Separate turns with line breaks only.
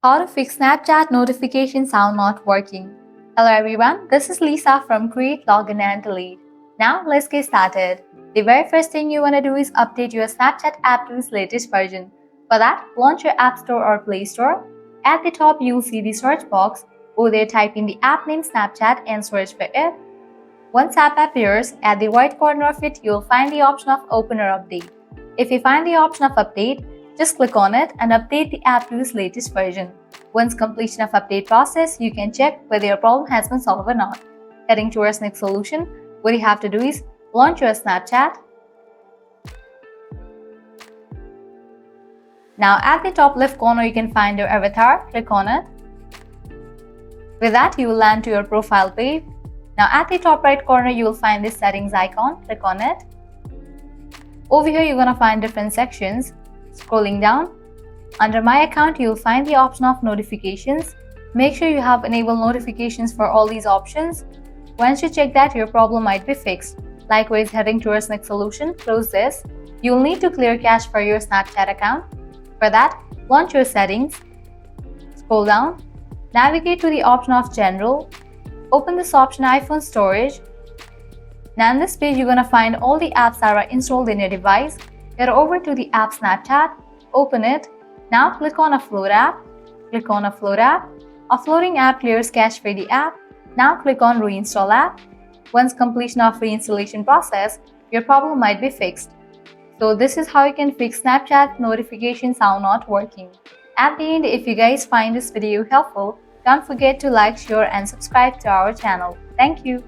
How to fix Snapchat notification sound not working. Hello everyone, this is Lisa from Create, Login and Delete. Now let's get started. The very first thing you want to do is update your Snapchat app to its latest version. For that, launch your App Store or Play Store. At the top, you'll see the search box. Over there, type in the app name Snapchat and search for it. Once app appears, at the right corner of it, you'll find the option of Open or Update. If you find the option of Update, just click on it and update the app to its latest version. Once completion of update process, you can check whether your problem has been solved or not. Heading towards next solution, what you have to do is launch your Snapchat. Now at the top left corner, you can find your avatar. Click on it. With that, you will land to your profile page. Now at the top right corner, you will find this settings icon. Click on it. Over here, you're going to find different sections. Scrolling down, under My Account, you'll find the option of Notifications. Make sure you have enabled notifications for all these options. Once you check that, your problem might be fixed. Likewise, heading towards next solution, close this. You'll need to clear cache for your Snapchat account. For that, launch your settings. Scroll down, navigate to the option of General. Open this option iPhone Storage. Now in this page, you're going to find all the apps that are installed in your device. Head over to the app Snapchat, open it. Now click on Offload app. Click on Offload app. Offloading app clears cache for the app. Now click on Reinstall app. Once completion of reinstallation process, your problem might be fixed. So this is how you can fix Snapchat notification sound not working. At the end, if you guys find this video helpful, don't forget to like, share and subscribe to our channel. Thank you.